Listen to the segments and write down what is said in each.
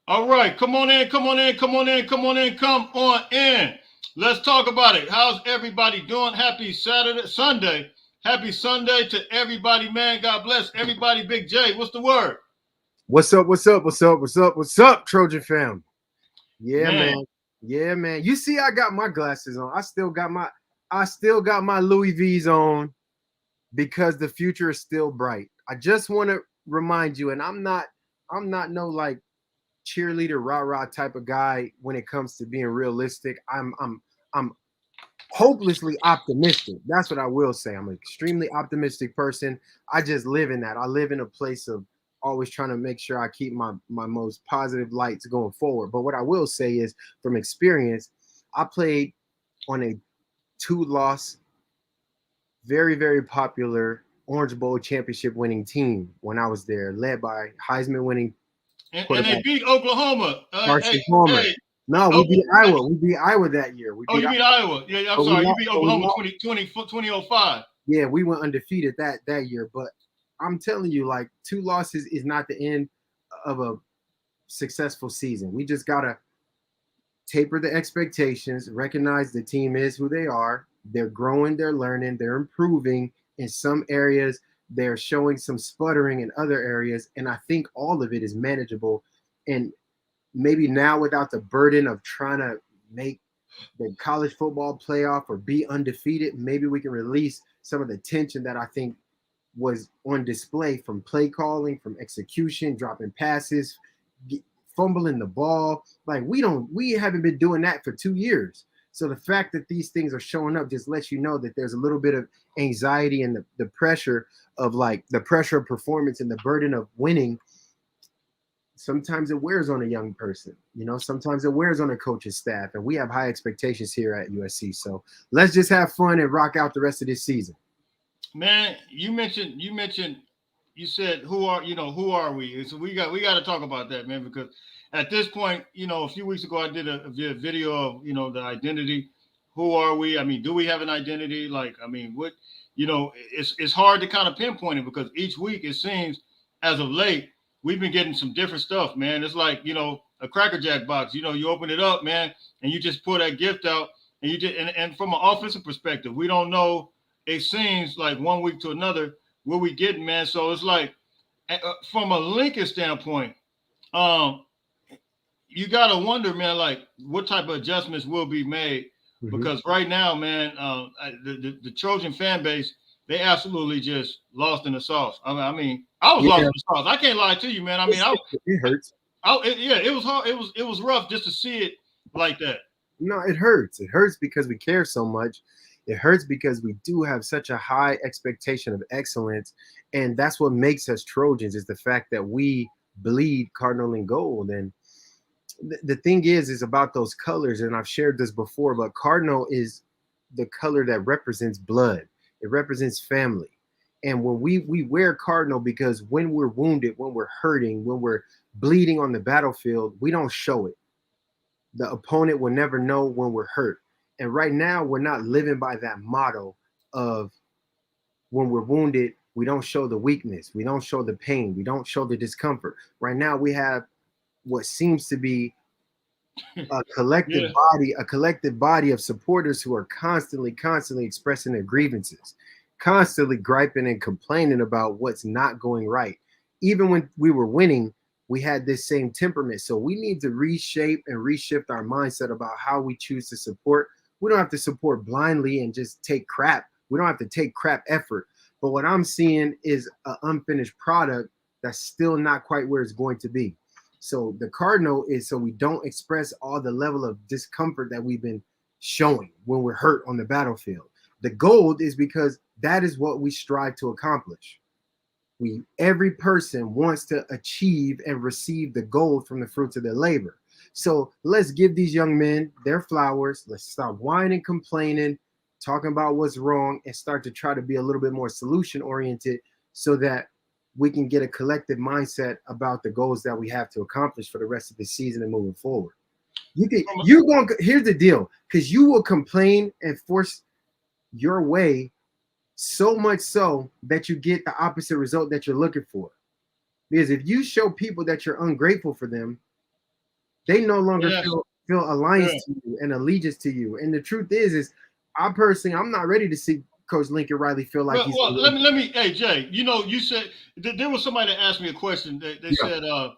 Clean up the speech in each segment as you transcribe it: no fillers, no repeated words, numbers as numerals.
All right, come on in, come on in, come on in, come on in, come on in. Let's talk about it. How's everybody doing? Happy Saturday, Sunday. Happy Sunday to everybody, man. God bless everybody. Big J, what's the word? What's up? What's up? What's up? What's up? What's up, Trojan fam? Yeah, Man, man. Yeah, man. You see, I got my glasses on. I still got my Louis V's on because the future is still bright. I just want to remind you, and I'm not no like cheerleader, rah-rah type of guy when it comes to being realistic. I'm hopelessly optimistic. That's what I will say. I'm an extremely optimistic person. I just live in that. I live in a place of always trying to make sure I keep my most positive lights going forward. But what I will say is from experience, I played on a two-loss, very popular Orange Bowl championship winning team when I was there, led by Heisman winning and they quarterback beat Oklahoma. Carson Palmer. Hey, No, we beat hey. Iowa. We beat Iowa that year. We Oh, beat you beat Iowa. Yeah, I'm but we sorry. You lost, beat but we Oklahoma lost. 2005. Yeah, we went undefeated that year. But I'm telling you, like two losses is not the end of a successful season. We just gotta taper the expectations, recognize the team is who they are. They're growing, they're learning, they're improving in some areas. They're showing some sputtering in other areas, and I think all of it is manageable. And maybe now, without the burden of trying to make the college football playoff or be undefeated, maybe we can release some of the tension that I think was on display from play calling, from execution, dropping passes, fumbling the ball. Like we haven't been doing that for 2 years. So the fact that these things are showing up just lets you know that there's a little bit of anxiety and the pressure of like the pressure of performance and the burden of winning. Sometimes it wears on a young person, sometimes it wears on a coach's staff, and we have high expectations here at USC. So let's just have fun and rock out the rest of this season. Man, you said who are we? So we got to talk about that, man, because at this point, a few weeks ago I did a video of the identity. Who are we? I mean, do we have an identity? Like, I mean, what it's hard to kind of pinpoint it because each week it seems as of late we've been getting some different stuff, man. It's like a Cracker Jack box. You open it up, man, and you just pull that gift out, and you just and from an offensive perspective, we don't know it seems like one week to another where we getting, man. So it's like from a Lincoln standpoint, um, you gotta wonder, man, like what type of adjustments will be made Mm-hmm. because right now, man, the Trojan fan base they absolutely just lost in the sauce. I mean, I was lost Yeah, in the sauce. I can't lie to you, man. I mean, it hurts. yeah, it was hard. It was rough just to see it like that. No, it hurts. It hurts because we care so much. It hurts because we do have such a high expectation of excellence, and that's what makes us Trojans. Is the fact that we bleed cardinal and gold. And the thing is about those colors. And I've shared this before, but cardinal is the color that represents blood. It represents family. And when we wear cardinal, because when we're wounded, when we're hurting, when we're bleeding on the battlefield, we don't show it. The opponent will never know when we're hurt. And right now, we're not living by that motto of when we're wounded, we don't show the weakness, we don't show the pain, we don't show the discomfort. Right now, we have what seems to be Yeah. a collective body of supporters who are constantly expressing their grievances, constantly griping and complaining about what's not going right. Even when we were winning, we had this same temperament. So we need to reshape and reshift our mindset about how we choose to support. We don't have to support blindly and just take crap. We don't have to take crap effort. But what I'm seeing is an unfinished product that's still not quite where it's going to be. So the cardinal is so we don't express all the level of discomfort that we've been showing when we're hurt on the battlefield. The gold is because that is what we strive to accomplish. Every person wants to achieve and receive the gold from the fruits of their labor. So let's give these young men their flowers. Let's stop whining, complaining, talking about what's wrong, and start to try to be a little bit more solution oriented so that we can get a collective mindset about the goals that we have to accomplish for the rest of the season and moving forward. You're going. Here's the deal, because you will complain and force your way so much so that you get the opposite result that you're looking for. Because if you show people that you're ungrateful for them, They no longer Yes. feel Yeah. alliance to you and allegiance to you. And the truth is I personally, I'm not ready to see Coach Lincoln Riley feel like he's. Well, let me. Hey, Jay. You said there was somebody that asked me a question. Yeah,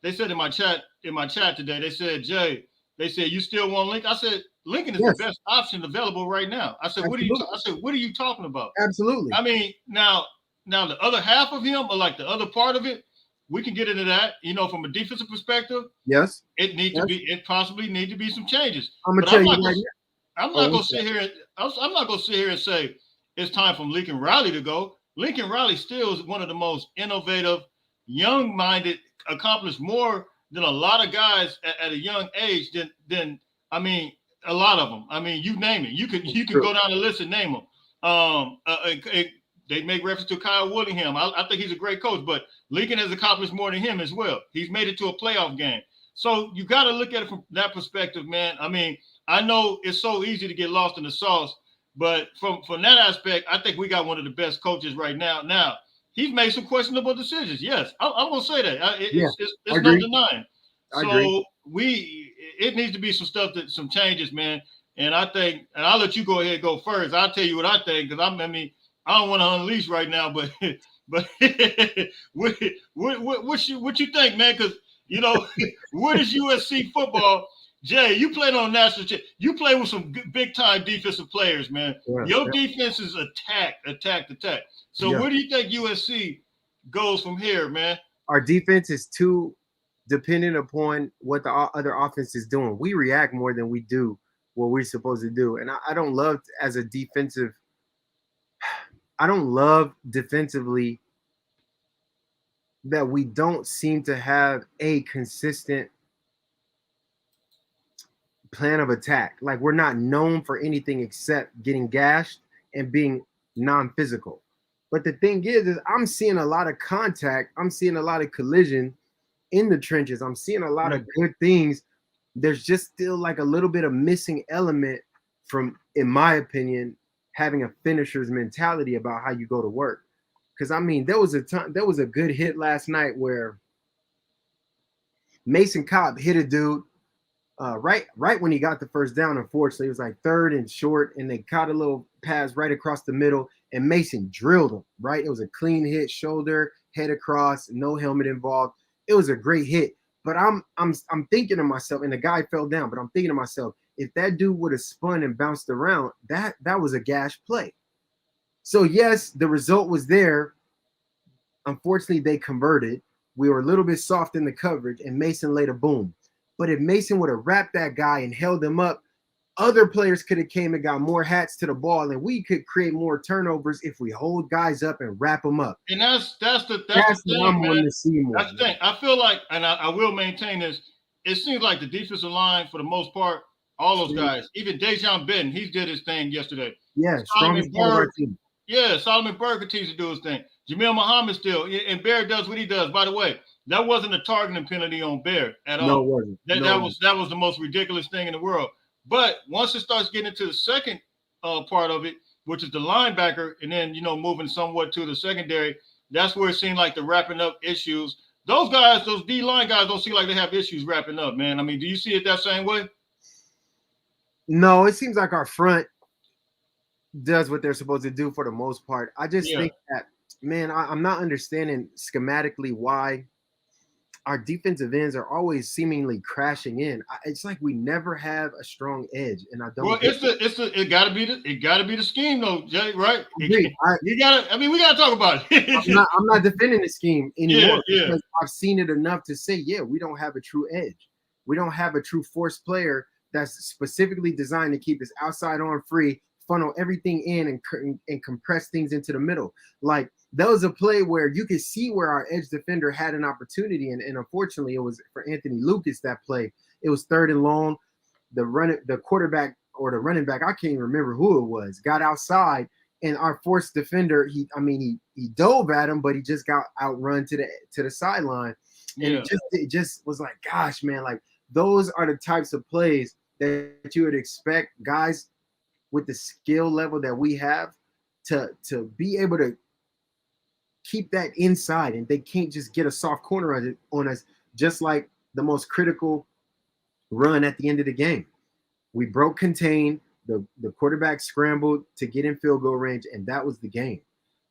They said in my chat today. They said, Jay. They said you still want Lincoln. I said Lincoln is the yes, best option available right now. I said, absolutely, I said, what are you talking about? absolutely, I mean, now the other half of him, or like the other part of it, we can get into that. From a defensive perspective, yes, to yes. be. It possibly need to be some changes. I'm gonna But tell you right now. I'm not Oh, gonna sit here. I'm not gonna sit here and say it's time for Lincoln Riley to go. Lincoln Riley still is one of the most innovative, young-minded, accomplished more than a lot of guys at a young age. Than I mean, a lot of them. I mean, you name it. You can true. go down the list and name them. They make reference to Kyle Willingham. I think he's a great coach, but Lincoln has accomplished more than him as well. He's made it to a playoff game. So you got to look at it from that perspective, man. I mean, I know it's so easy to get lost in the sauce, but from that aspect, I think we got one of the best coaches right now. Now he's made some questionable decisions. Yes, I'm gonna say that. Yeah, I It's no agree. denying. I agree. So it needs to be some changes, man. And I think, and I'll let you go ahead and go first. I'll tell you what I think because I mean, I don't want to unleash right now, but but what you think, man? Because what is USC football? Jay, you played on national. You play with some big time defensive players, man. Yeah, Your yeah, defense is attack. So yeah. where do you think USC goes from here, man? Our defense is too dependent upon what the other offense is doing. We react more than we do what we're supposed to do. And I don't love as a defensive. I don't love defensively that we don't seem to have a consistent plan of attack. Like we're not known for anything except getting gashed and being non-physical. But the thing is I'm seeing a lot of contact. I'm seeing a lot of collision in the trenches. I'm seeing a lot of good things. There's just still like a little bit of missing element from, in my opinion, having a finisher's mentality about how you go to work. Because I mean, there was a good hit last night where Mason Cobb hit a dude right when he got the first down. Unfortunately, it was like third and short, and they caught a little pass right across the middle, and Mason drilled him. Right, it was a clean hit, shoulder, head across, no helmet involved. It was a great hit. But I'm thinking to myself, and the guy fell down. But I'm thinking to myself, if that dude would have spun and bounced around, that was a gash play. So yes, the result was there. Unfortunately, they converted. We were a little bit soft in the coverage, and Mason laid a boom. But if Mason would have wrapped that guy and held him up, other players could have came and got more hats to the ball, and we could create more turnovers if we hold guys up and wrap them up. And that's the That's what thing, I'm man. wanting to see more. That's the thing. I feel like, and I will maintain this. It seems like the defensive line, for the most part, all those guys, even Dejon Benton, he did his thing yesterday. Yeah, Solomon strongest part of our Berg, team. yeah, Solomon Berg continues to do his thing. Jamil Muhammad still, and Bear does what he does. By the way, that wasn't a targeting penalty on Bear at all. No, it wasn't. That was the most ridiculous thing in the world. But once it starts getting into the second part of it, which is the linebacker, and then moving somewhat to the secondary, that's where it seemed like the wrapping up issues. Those guys, those D line guys, don't seem like they have issues wrapping up, man. I mean, do you see it that same way? No, it seems like our front does what they're supposed to do for the most part. I just think that, man, I'm not understanding schematically why our defensive ends are always seemingly crashing in. It's like we never have a strong edge, and I don't. Well, it gotta be the scheme though, Jay. Right? We gotta talk about it. I'm not defending the scheme anymore because I've seen it enough to say, we don't have a true edge. We don't have a true force player that's specifically designed to keep his outside arm free, funnel everything in, and compress things into the middle. Like, that was a play where you could see where our edge defender had an opportunity, and unfortunately, it was for Anthony Lucas. That play, it was third and long. The quarterback or the running back, I can't even remember who it was, got outside, and our force defender, he dove at him, but he just got outrun to the sideline, and it just was like, gosh, man, like those are the types of plays that you would expect guys with the skill level that we have to be able to keep that inside, and they can't just get a soft corner on us, just like the most critical run at the end of the game. We broke contain. The quarterback scrambled to get in field goal range, and that was the game.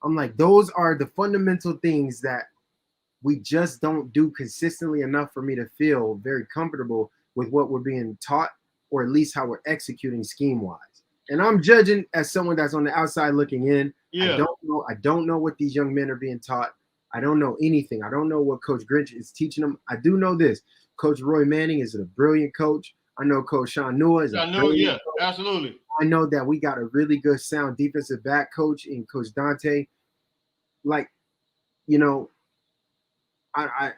I'm like, those are the fundamental things that we just don't do consistently enough for me to feel very comfortable with what we're being taught, or at least how we're executing scheme wise. And I'm judging as someone that's on the outside looking in. Yeah. I don't know what these young men are being taught. I don't know anything. I don't know what Coach Grinch is teaching them. I do know this. Coach Roy Manning is a brilliant coach. I know Coach Sean Nua is a brilliant coach. Absolutely. I know that we got a really good sound defensive back coach in Coach Dante. Like, you know, I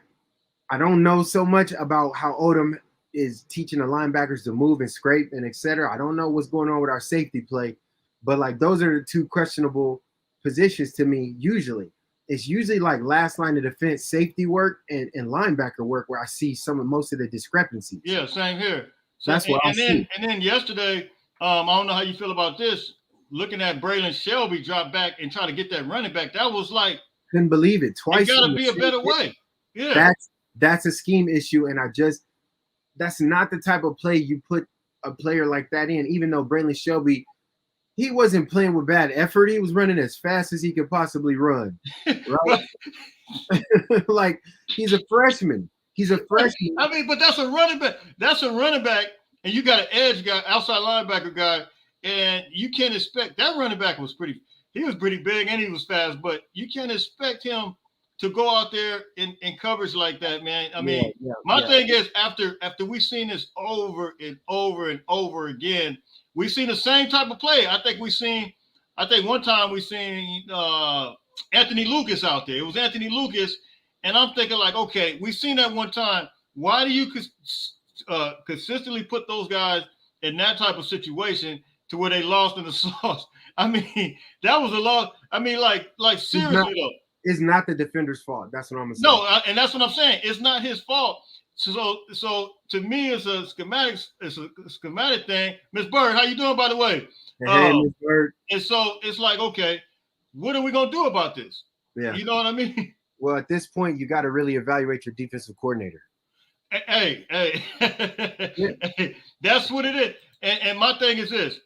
don't know so much about how Odom is teaching the linebackers to move and scrape and etc. I don't know what's going on with our safety play, but like those are the two questionable positions to me. Usually, it's usually like last line of defense, safety work, and linebacker work where I see most of the discrepancies. Yeah, same here. So, that's what I see. And then yesterday, I don't know how you feel about this. Looking at Braylon Shelby drop back and try to get that running back, that was like, couldn't believe it. Twice. It got to be a better way. Yeah, that's a scheme issue, and that's not the type of play you put a player like that in. Even though Braylon Shelby, he wasn't playing with bad effort. He was running as fast as he could possibly run. Right? Like, he's a freshman. I mean, but that's a running back. That's a running back, and you got an edge guy, outside linebacker guy, and you can't expect that running back he was pretty big and he was fast, but you can't expect him to go out there in coverage like that, man. I mean, my thing is after we've seen this over and over and over again, we've seen the same type of play. I think one time we seen Anthony Lucas out there. It was Anthony Lucas, and I'm thinking like, okay, we've seen that one time. Why do you consistently put those guys in that type of situation to where they lost in the sauce? I mean, that was a loss. I mean, like seriously though. It's not the defender's fault. That's what I'm saying. No, and that's what I'm saying. It's not his fault. So to me, it's a schematic thing. Miss Bird, how you doing, by the way? Hey, Miss Bird. And so it's like, okay, what are we gonna do about this? Yeah, you know what I mean. Well, at this point, you got to really evaluate your defensive coordinator. Hey, that's what it is. And my thing is this.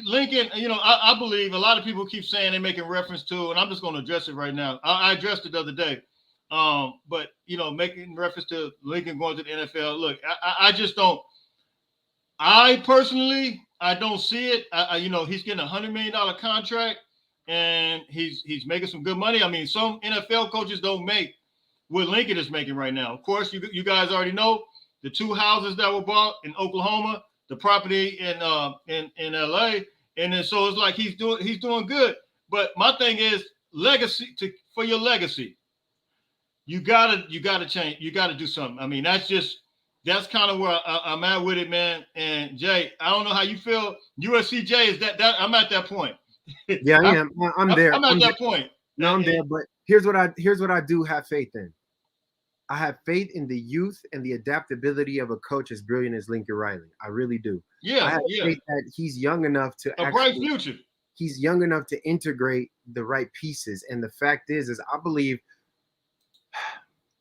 Lincon, I believe a lot of people keep saying they're making reference to, and I'm just going to address it right now. I addressed it the other day, but making reference to Lincon going to the NFL. Look, I just don't. I personally, I don't see it. He's getting $100 million contract, and he's making some good money. I mean, some NFL coaches don't make what Lincon is making right now. Of course, you guys already know the 2 houses that were bought in Oklahoma, the property in LA, and then so it's like he's doing good. But my thing is legacy for your legacy. You gotta change. You gotta do something. I mean, that's kind of where I'm at with it, man. And Jay, I don't know how you feel. USCJ is that I'm at that point. Yeah, I am. I'm there. I'm at that point. No, I'm there. But here's what I do have faith in. I have faith in the youth and the adaptability of a coach as brilliant as Lincoln Riley. I really do. Yeah, I have faith that he's young enough to bright future. He's young enough to integrate the right pieces. And the fact is I believe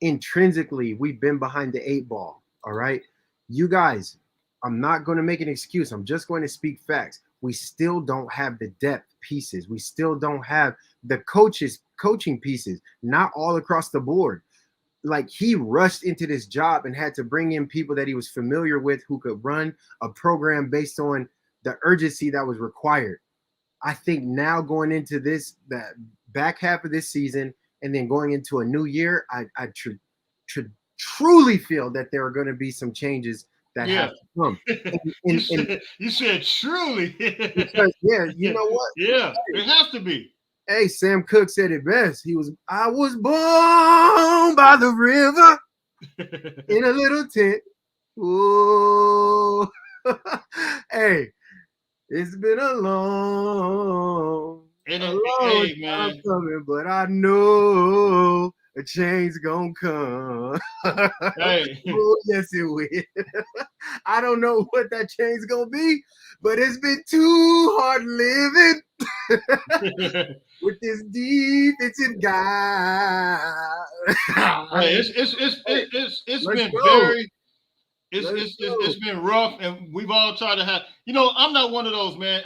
intrinsically we've been behind the 8 ball. All right. You guys, I'm not going to make an excuse. I'm just going to speak facts. We still don't have the depth pieces. We still don't have the coaching pieces, not all across the board. Like, he rushed into this job and had to bring in people that he was familiar with who could run a program based on the urgency that was required. I think now going into that back half of this season and then going into a new year, I truly feel that there are going to be some changes that have to come. You said truly. Because, you know what? Yeah, it has to be. Hey, Sam Cooke said it best. I was born by the river in a little tent. Ooh. Hey, it's been a long time coming, but I know a change gonna come. Hey. Oh, yes, it will. I don't know what that change gonna be, but it's been too hard living with this defensive guy. Hey, it's it's been rough, and we've all tried to have. I'm not one of those, man.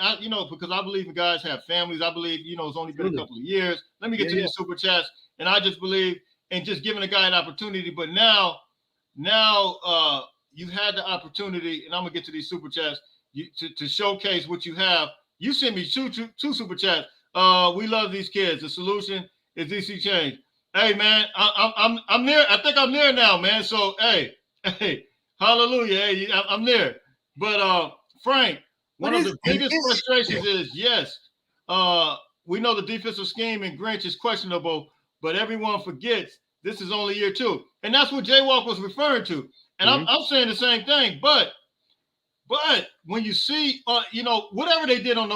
Because I believe in guys have families. I believe it's only been a couple of years. Let me get to these super chats, and I just believe in just giving a guy an opportunity. But now, you've had the opportunity, and I'm gonna get to these super chats to showcase what you have. You sent me two super chats. We love these kids. The solution is DC change. Hey, man, I'm near. I think I'm near now, man. So hey. Hallelujah. Hey, I'm there. But Frank, one of the biggest frustrations is we know the defensive scheme in Grinch is questionable, but everyone forgets this is only year 2. And that's what Jaywalk was referring to. And I'm saying the same thing, but when you see whatever they did on the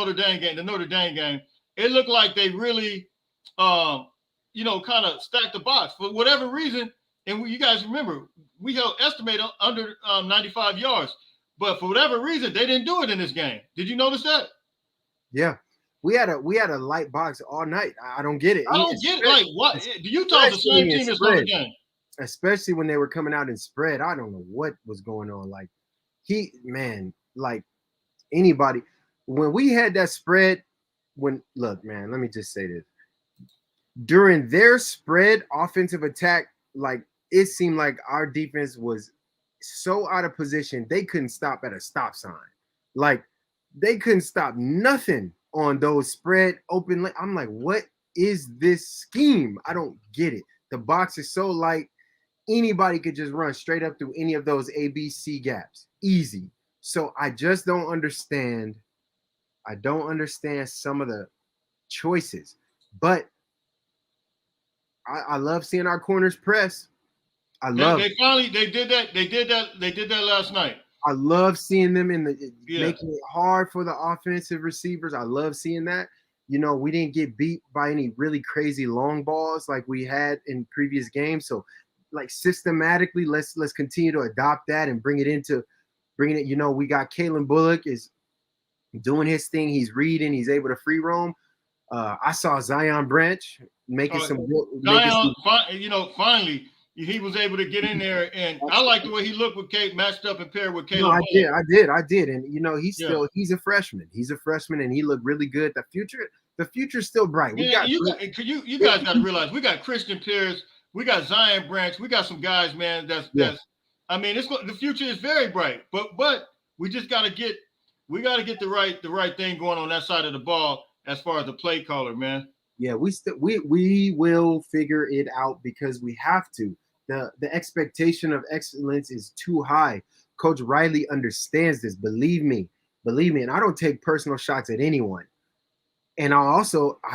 Notre Dame game, it looked like they really kind of stacked the box for whatever reason. And you guys remember, we held estimate under 95 yards. But for whatever reason, they didn't do it in this game. Did you notice that? Yeah. We had a light box all night. I don't get it. I don't get it. Like, what? Utah's the same team as Notre Dame. Especially when they were coming out in spread. I don't know what was going on. Like, anybody, when we had that spread, look, man, let me just say this. During their spread offensive attack, like, it seemed like our defense was so out of position, they couldn't stop at a stop sign. Like, they couldn't stop nothing on those spread open. I'm like, what is this scheme? I don't get it. The box is so light. Anybody could just run straight up through any of those ABC gaps. Easy. So I just don't understand. I don't understand some of the choices. But I love seeing our corners press. They did that last night. I love seeing them making it hard for the offensive receivers. I love seeing that. We didn't get beat by any really crazy long balls like we had in previous games. So, like, systematically, let's continue to adopt that and bringing it. We got Kalen Bullock is doing his thing. He's reading. He's able to free roam. I saw Zion Branch making finally. He was able to get in there, and I like the way he looked with Kate matched up and paired with Caleb. No, I did, and he's a freshman. He's a freshman, and he looked really good. The future's still bright. You guys got to realize we got Christian Pierce, we got Zion Branch, we got some guys, man. The future is very bright, but we just got to get the right thing going on that side of the ball as far as the play caller, man. Yeah, we will figure it out because we have to. The expectation of excellence is too high. Coach Riley understands this. Believe me. And I don't take personal shots at anyone. And I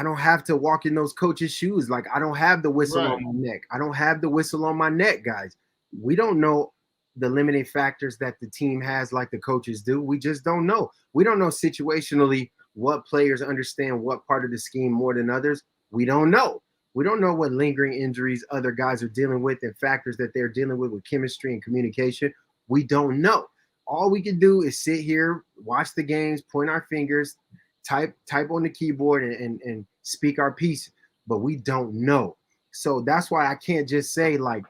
don't have to walk in those coaches' shoes. Like, I don't have the whistle on my neck. I don't have the whistle on my neck, guys. We don't know the limiting factors that the team has like the coaches do. We just don't know. We don't know situationally what players understand what part of the scheme more than others. We don't know. We don't know what lingering injuries other guys are dealing with and factors that they're dealing with chemistry and communication. We don't know. All we can do is sit here, watch the games, point our fingers, type on the keyboard and speak our piece, but we don't know. So that's why I can't just say, like,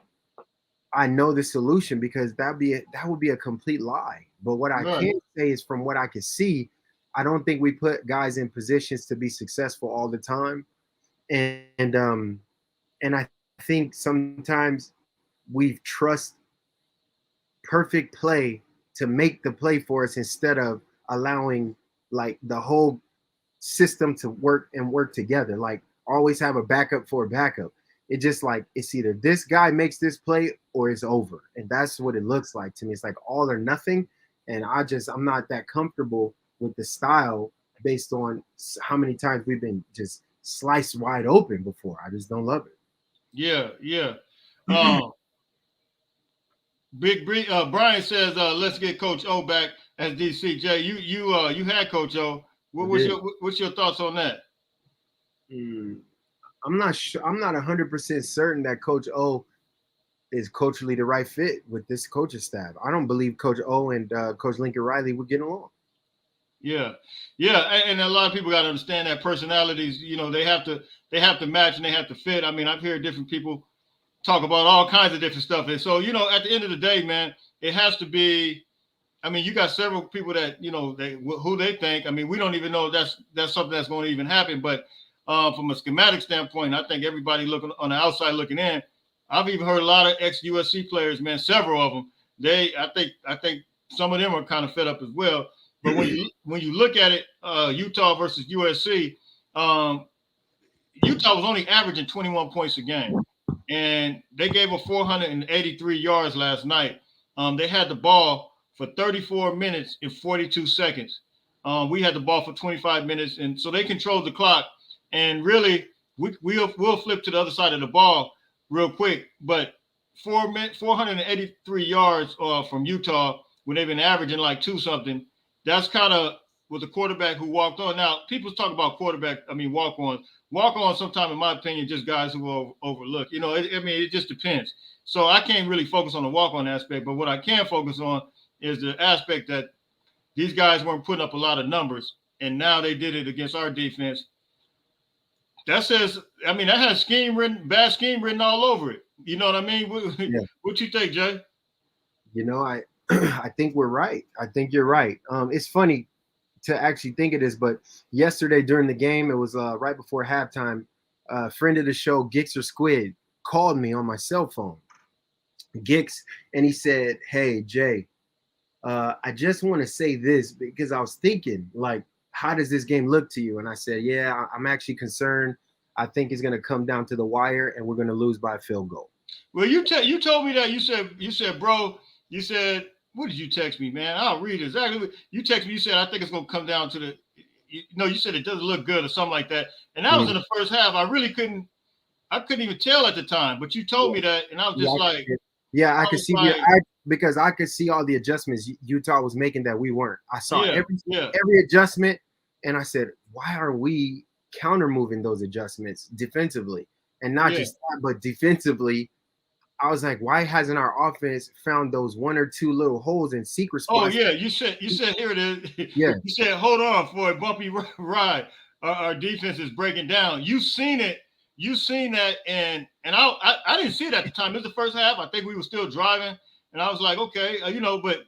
I know the solution, because that would be a complete lie. But what I can say is, from what I can see, I don't think we put guys in positions to be successful all the time. And I think sometimes we trust perfect play to make the play for us instead of allowing, like, the whole system to work together. Like, always have a backup for a backup. It's just like, it's either this guy makes this play or it's over. And that's what it looks like to me. It's like all or nothing. And I'm not that comfortable with the style based on how many times we've been just sliced wide open before. I just don't love it. Yeah. Brian says, let's get Coach O back as DCJ. You had Coach O. What's your thoughts on that? I'm not sure. I'm not 100% certain that Coach O is culturally the right fit with this coaching staff. I don't believe Coach O and Coach Lincoln Riley would get along. Yeah, and a lot of people got to understand that personalities, they have to match and they have to fit. I mean, I've heard different people talk about all kinds of different stuff, and so at the end of the day, man, it has to be. I mean, you got several people that who they think. I mean, we don't even know if that's something that's going to even happen. But from a schematic standpoint, I think everybody looking on the outside looking in. I've even heard a lot of ex-USC players, man, several of them. I think some of them are kind of fed up as well. But when you look at it, Utah versus USC, Utah was only averaging 21 points a game, and they gave up 483 yards last night. They had the ball for 34 minutes and 42 seconds. We had the ball for 25 minutes, and so they controlled the clock. And really, we'll flip to the other side of the ball real quick. But 483 yards from Utah when they've been averaging like two something. That's kind of with the quarterback who walked on. Now, people talk about walk-ons. Walk-ons, sometimes, in my opinion, just guys who will overlook. It just depends. So I can't really focus on the walk-on aspect, but what I can focus on is the aspect that these guys weren't putting up a lot of numbers, and now they did it against our defense. That says, that has bad scheme written all over it. You know what I mean? What you think, Jay? I I think we're right. I think you're right. It's funny to actually think of this, but yesterday during the game, it was right before halftime. A friend of the show, Gixer Squid, called me on my cell phone. Gix, and he said, "Hey, Jay, I just want to say this because I was thinking, like, how does this game look to you?" And I said, "Yeah, I'm actually concerned. I think it's going to come down to the wire, and we're going to lose by a field goal." Well, you told me that. You said, bro. You said, what did you text me, man? I'll read exactly what you text me. You said, I think it's going to come down to the. You said it doesn't look good or something like that. And that was in the first half. I really couldn't even tell at the time. But you told me that, and I was just I could see because I could see all the adjustments Utah was making that we weren't. I saw every adjustment, and I said, why are we counter moving those adjustments defensively? And not just that, but defensively, I was like, why hasn't our offense found those one or two little holes in secret spots? Oh yeah, you said here it is. Yeah. You said, hold on for a bumpy ride. Our defense is breaking down. You seen it. You seen that, and I didn't see it at the time. It was the first half. I think we were still driving, and I was like, okay,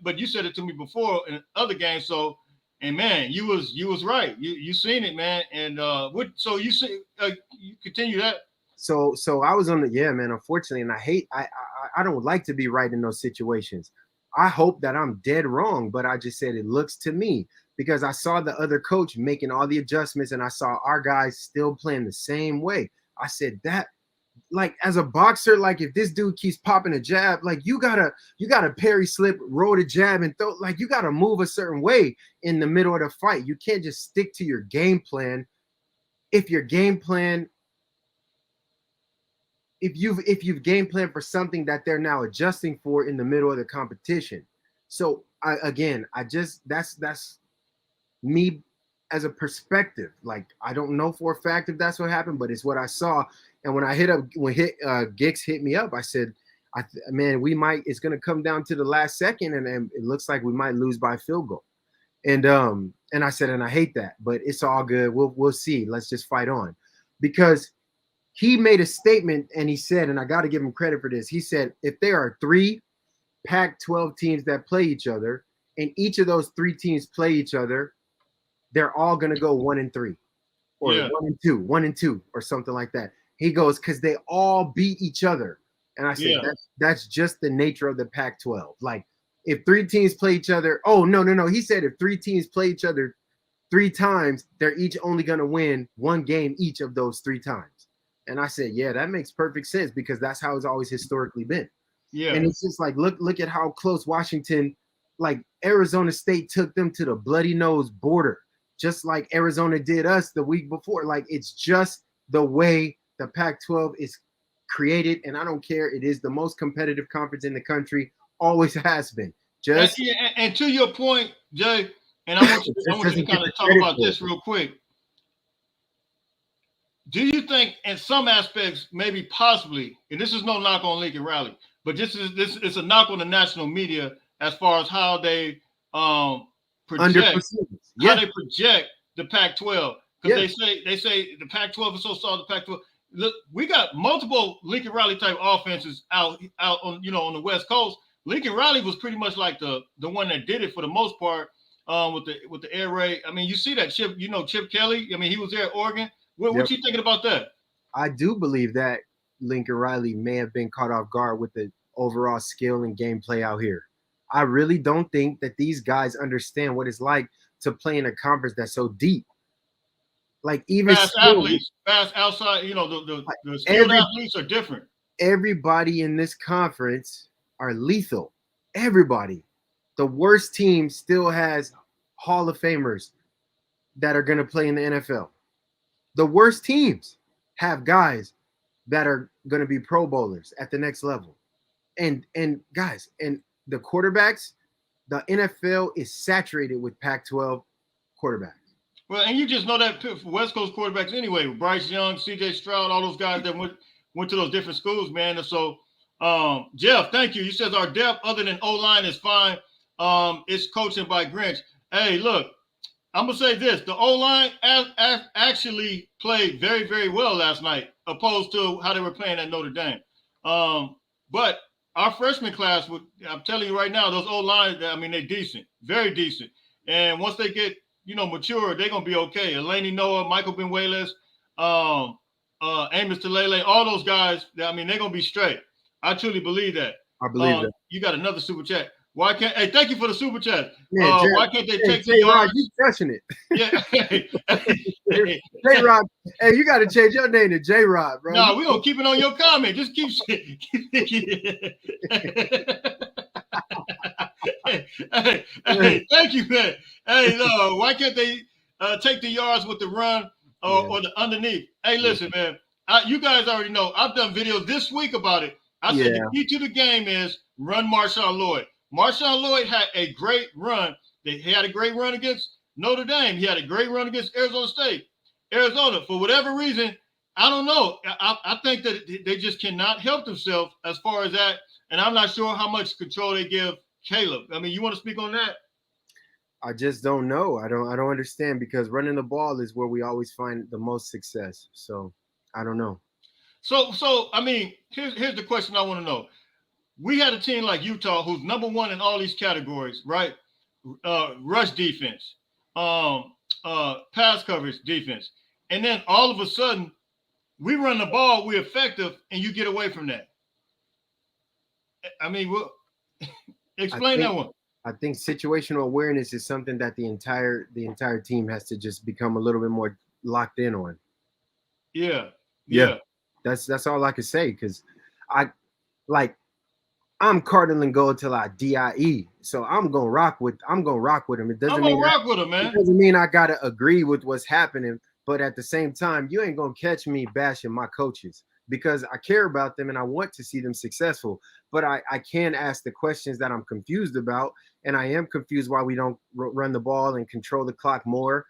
but you said it to me before in other games. So, and man, you was right. You seen it, man. And so you see, you continue that. So I was on man, unfortunately, and I don't like to be right in those situations. I hope that I'm dead wrong, but I just said it looks to me because I saw the other coach making all the adjustments and I saw our guys still playing the same way. I said that, like, as a boxer, like, if this dude keeps popping a jab, like, you gotta parry slip, roll the jab, and throw, like, you gotta move a certain way in the middle of the fight. You can't just stick to your game plan. If your game plan if you've game planned for something that they're now adjusting for in the middle of the competition. So that's me as a perspective. Like, I don't know for a fact if that's what happened, but it's what I saw. And when Gix hit me up, I said, man, it's going to come down to the last second, and it looks like we might lose by a field goal. And I said, and I hate that, but it's all good. We'll see. Let's just fight on, because he made a statement and he said, and I got to give him credit for this. He said, if there are 3 Pac-12 teams that play each other, and each of those 3 teams play each other, they're all going to go 1-3 or 1-2 or something like that. He goes, because they all beat each other. And I said, that's just the nature of the Pac-12. Like, if 3 teams play each other, no. He said if 3 teams play each other 3 times, they're each only going to win 1 game each of those 3 times. And I said, yeah, that makes perfect sense, because that's how it's always historically been. Yeah. And it's just like, look at how close Washington, like Arizona State took them to the bloody nose border, just like Arizona did us the week before. Like, it's just the way the Pac-12 is created. And I don't care. It is the most competitive conference in the country. Always has been. And to your point, Jay, and I want you to kind of talk about this real quick. Do you think, in some aspects, maybe possibly, and this is no knock on Lincoln Riley, but this is a knock on the national media as far as how they project the Pac-12, because they say the Pac-12 is so soft. The Pac-12. Look, we got multiple Lincoln Riley type offenses out on on the West Coast, Lincoln Riley was pretty much like the one that did it for the most part with the air raid. I mean, you see that Chip, Chip Kelly. I mean, he was there at Oregon. What Yep. you thinking about that? I do believe that Lincoln Riley may have been caught off guard with the overall skill and gameplay out here. I really don't think that these guys understand what it's like to play in a conference that's so deep. Like even Fast still, athletes, fast outside. The skilled every athletes are different. everybody in this conference are lethal. Everybody. The worst team still has Hall of Famers that are going to play in the NFL. The worst teams have guys that are going to be Pro Bowlers at the next level. And guys, and the quarterbacks, the NFL is saturated with Pac-12 quarterbacks. Well, and you just know that for West Coast quarterbacks anyway. Bryce Young, C.J. Stroud, all those guys that went to those different schools, man. And so, Jeff, thank you. You says our depth other than O-line is fine. It's coaching by Grinch. Hey, look, I'm gonna say this: the O-line actually played very, very well last night, opposed to how they were playing at Notre Dame. But our freshman class, I'm telling you right now, those O-line, I mean, they're decent, very decent. And once they get mature, they're gonna be okay. Eleni Noah, Michael Benuelos, Amos Talele, all those guys. I mean, they're gonna be straight. I truly believe that. I believe that. You got another super chat. Why can't? Hey, thank you for the super chat. Man, Why can't they take the J-Rod, yards? you crushing it. Yeah. J-Rod, hey, you got to change your name to J-Rod, bro. No, we're gonna keep it on your comment. Just keep. Hey, thank you, man. Hey, why can't they take the yards with the run or the underneath? Hey, listen, man. You guys already know. I've done videos this week about it. I said the key to the game is run Marshawn Lloyd. Marshawn Lloyd had a great run. He had a great run against Notre Dame. He had a great run against Arizona State. Arizona, for whatever reason, I don't know. I think that they just cannot help themselves as far as that. And I'm not sure how much control they give Caleb. I mean, you want to speak on that? I just don't know. I don't understand because running the ball is where we always find the most success. So I don't know. So I mean, here's the question I want to know. We had a team like Utah who's number one in all these categories, right? Rush defense, pass coverage defense. And then all of a sudden, we run the ball, we're effective, and you get away from that. I mean, explain that one. I think situational awareness is something that the entire team has to just become a little bit more locked in on. Yeah. That's all I can say because I'm cardinal gold till I die. So I'm gonna rock with him. It doesn't mean rock with him, man. It doesn't mean I gotta agree with what's happening, but at the same time, you ain't gonna catch me bashing my coaches because I care about them and I want to see them successful. But I can ask the questions that I'm confused about, and I am confused why we don't run the ball and control the clock more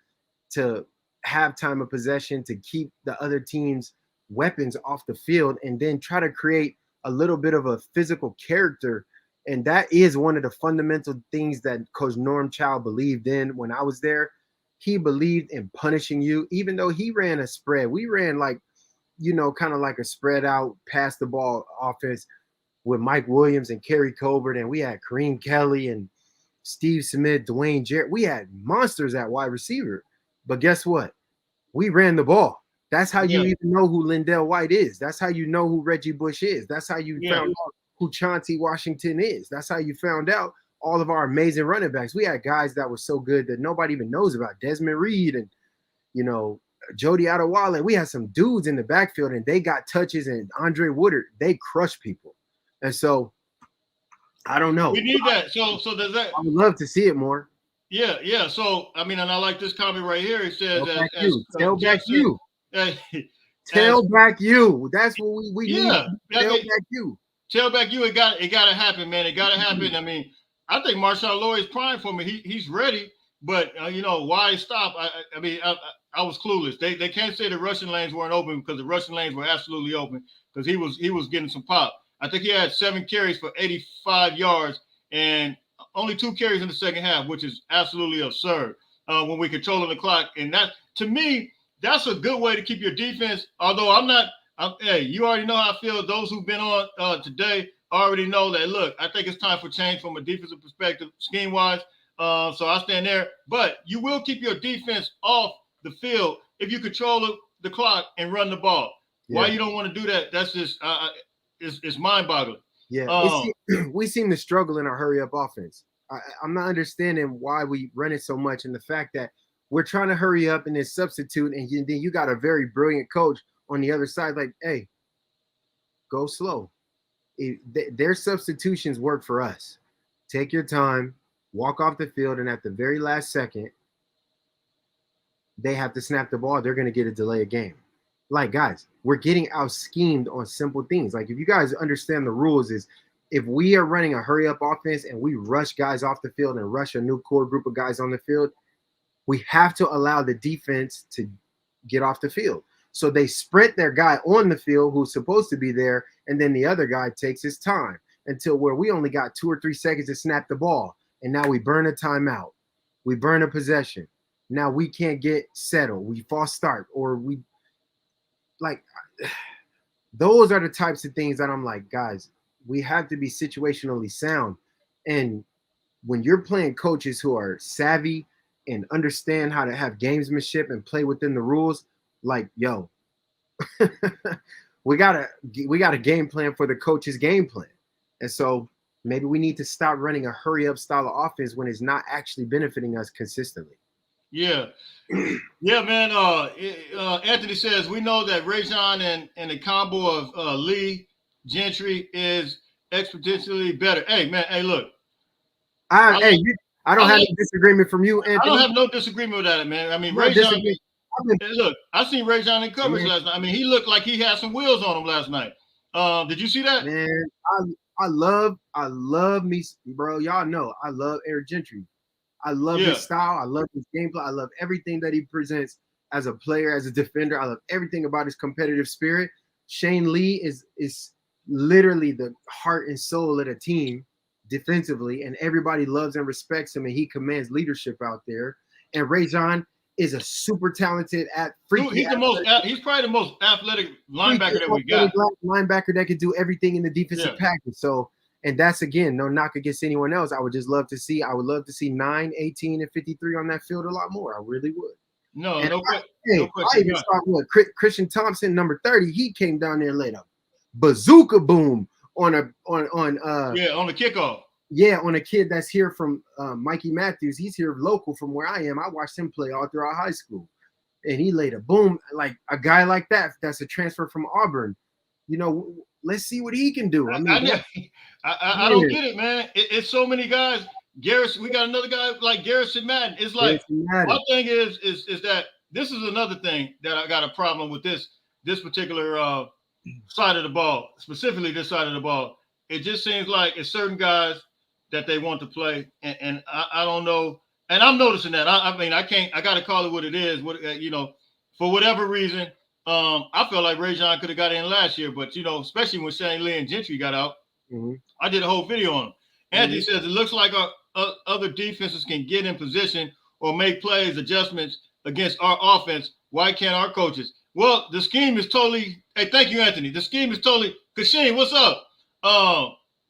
to have time of possession to keep the other team's weapons off the field and then try to create a little bit of a physical character. And that is one of the fundamental things that Coach Norm Child believed in when I was there. He believed in punishing you, even though he ran a spread. We ran kind of like a spread out, pass the ball offense with Mike Williams and Kerry Colbert. And we had Kareem Kelly and Steve Smith, Dwayne Jarrett. We had monsters at wide receiver. But guess what? We ran the ball. That's how you even know who Lindell White is. That's how you know who Reggie Bush is. That's how you found out who Chauncey Washington is. That's how you found out all of our amazing running backs. We had guys that were so good that nobody even knows about. Desmond Reed and, Jody Adewale. We had some dudes in the backfield and they got touches, and Andre Woodard, they crushed people. And so I don't know. We need that. So does that? I would love to see it more. Yeah. So, I mean, and I like this comment right here. It says, tailback you. Tailback you. That's what we need. Tailback you. Tailback you. It got to happen, man. It got to happen. I mean, I think Marshawn Lloyd is prime for me. He's ready, but why stop? I was clueless. They can't say the rushing lanes weren't open because the rushing lanes were absolutely open because he was getting some pop. I think he had 7 carries for 85 yards and only 2 carries in the second half, which is absolutely absurd when we're controlling the clock. And that, to me, that's a good way to keep your defense. Although hey, you already know how I feel. Those who've been on today, already know that, look, I think it's time for change from a defensive perspective, scheme-wise. So I stand there. But you will keep your defense off the field if you control the clock and run the ball. Yeah. Why you don't want to do that? That's just it's mind-boggling. Yeah, we seem to struggle in our hurry-up offense. I'm not understanding why we run it so much, and the fact that we're trying to hurry up and then substitute, and then you got a very brilliant coach on the other side, like, hey, go slow. Their substitutions work for us. Take your time, walk off the field, and at the very last second, they have to snap the ball. They're going to get a delay of game. Like, guys, we're getting out schemed on simple things. Like, if you guys understand the rules, is if we are running a hurry up offense and we rush guys off the field and rush a new core group of guys on the field, we have to allow the defense to get off the field. So they sprint their guy on the field who's supposed to be there, and then the other guy takes his time until where we only got 2 or 3 seconds to snap the ball. And now we burn a timeout. We burn a possession. Now we can't get settled. We false start, or we like those are the types of things that I'm like, guys, we have to be situationally sound. And when you're playing coaches who are savvy and understand how to have gamesmanship and play within the rules, like, yo, we got a game plan for the coach's game plan. And so maybe we need to stop running a hurry up style of offense when it's not actually benefiting us consistently. Yeah. Yeah, man. Anthony says, we know that Rajon and the combo of Lee Gentry is exponentially better. Hey, man. Hey, look. I don't have any disagreement from you, Anthony. I don't have no disagreement with that, man. I mean, Rajon. Look, I seen Rajon in coverage last night. I mean, he looked like he had some wheels on him last night. Did you see that? Man, I love me, bro. Y'all know I love Eric Gentry. I love his style. I love his gameplay. I love everything that he presents as a player, as a defender. I love everything about his competitive spirit. Shane Lee is literally the heart and soul of the team defensively, and everybody loves and respects him, and he commands leadership out there. And Rajon is a super talented he's probably the most athletic linebacker that we got. Linebacker that could do everything in the defensive package. So, and that's, again, no knock against anyone else. I would love to see 9, 18, and 53 on that field a lot more. I really would. No question. I even saw Christian Thompson, number 30. He came down there and laid a bazooka boom on the kickoff. Yeah, on a kid that's here from Mikey Matthews. He's here local from where I am. I watched him play all throughout high school. And he laid a boom, like a guy like that. That's a transfer from Auburn. You know, let's see what he can do. I mean, I don't get it, man. It's so many guys. Garrison, we got another guy like Garrison Madden. It's like, my thing is that this is another thing that I got a problem with this particular side of the ball, specifically this side of the ball. It just seems like it's certain guys that they want to play, and I don't know. And I'm noticing that. I mean, I got to call it what it is. For whatever reason, I feel like Rajon could have got in last year, but especially when Shane Lee and Gentry got out, I did a whole video on him. Anthony says it looks like our other defenses can get in position or make plays, adjustments against our offense. Why can't our coaches? Well, the scheme is totally. Hey, thank you, Anthony. The scheme is totally. Kashin, what's up?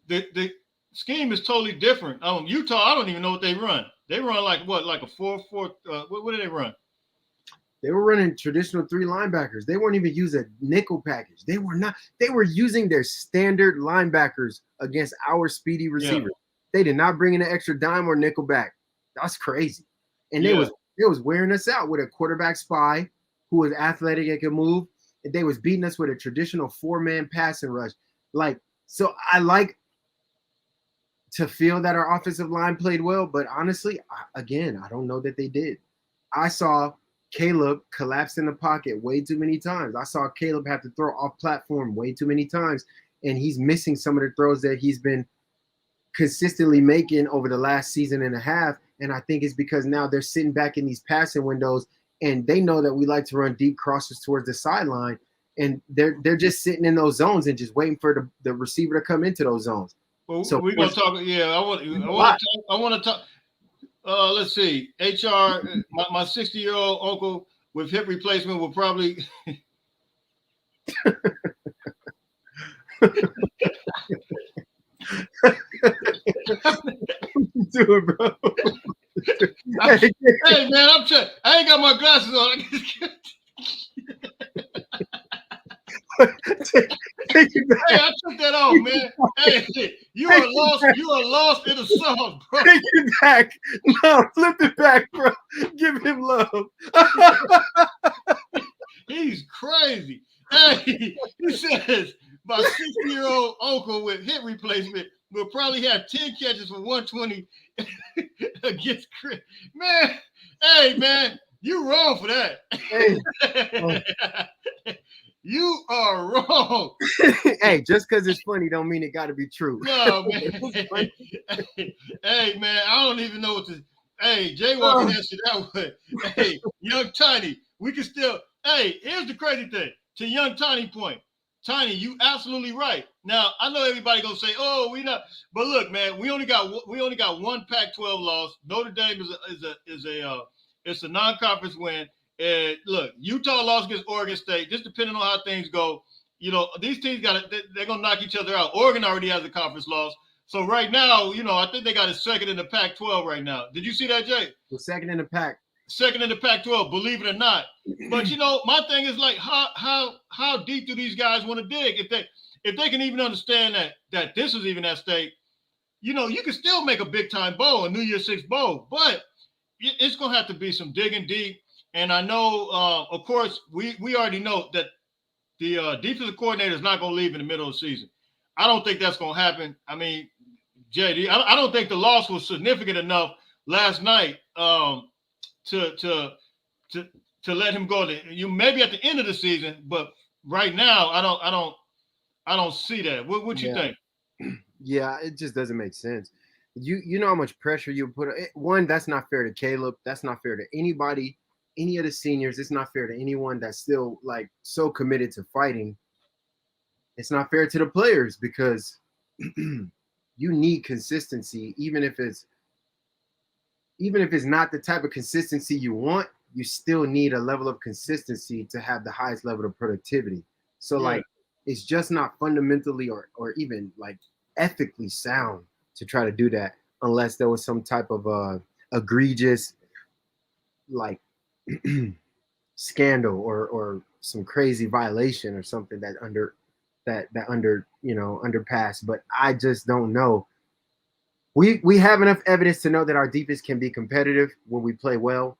The scheme is totally different. Utah, I don't even know what they run. They run like a 4-4. What do they run? They were running traditional 3 linebackers. They weren't even using a nickel package. They were not. They were using their standard linebackers against our speedy receivers. Yeah. They did not bring in an extra dime or nickel back. That's crazy. And they was wearing us out with a quarterback spy who was athletic and could move. And they was beating us with a traditional 4-man passing rush. So I like to feel that our offensive line played well, but honestly, I don't know that they did. I saw Caleb collapsed in the pocket way too many times. I saw Caleb have to throw off platform way too many times, and he's missing some of the throws that he's been consistently making over the last season and a half. And I think it's because now they're sitting back in these passing windows, and they know that we like to run deep crosses towards the sideline, and they're just sitting in those zones and just waiting for the receiver to come into those zones. Well, so we're gonna talk. Yeah, I want to talk. Let's see. HR, my 60-year-old uncle with hip replacement will probably. Do it, bro. Hey man, I'm trying. I ain't got my glasses on. Take it back. Hey, I took that off, man. Hey, you are lost. You are lost in the sauce, bro. Take it back. No, flip it back, bro. Give him love. He's crazy. Hey, he says my 60-year-old uncle with hip replacement will probably have 10 catches for 120 against Chris. Man, hey, man, you wrong for that. Hey. You are wrong. Hey, just because it's funny don't mean it got to be true. No, man. Hey, man, I don't even know what to. Hey, jaywalking that shit that way. Hey, Young Tiny, we can still. Hey, here's the crazy thing. To Young Tiny point, Tiny, you absolutely right. Now I know everybody gonna say, "Oh, we not," but look, man, we only got one Pac-12 loss. Notre Dame it's a non-conference win. And look, Utah lost against Oregon State. Just depending on how things go, these teams they're gonna knock each other out. Oregon already has a conference loss. So right now, I think they got a second in the Pac-12 right now. Did you see that, Jay? The second in the pack. Second in the Pac-12, believe it or not. But my thing is like, how deep do these guys want to dig? If they can even understand that this is even at stake, you can still make a big time bowl, a New Year's Six bowl, but it's gonna have to be some digging deep. And I know, of course, we already know that the defensive coordinator is not gonna leave in the middle of the season. I don't think that's gonna happen. I mean, JD, I don't think the loss was significant enough last night to let him go. You maybe at the end of the season, but right now, I don't see that. What you think? Yeah, it just doesn't make sense. You know how much pressure you put. One, that's not fair to Caleb. That's not fair to anybody, any of the seniors. It's not fair to anyone that's still like so committed to fighting. It's not fair to the players because you need consistency, even if it's not the type of consistency you want. You still need a level of consistency to have the highest level of productivity. So like, it's just not fundamentally or even like ethically sound to try to do that unless there was some type of egregious like scandal or some crazy violation or something that underpass. But I just don't know. We have enough evidence to know that our defense can be competitive when we play well,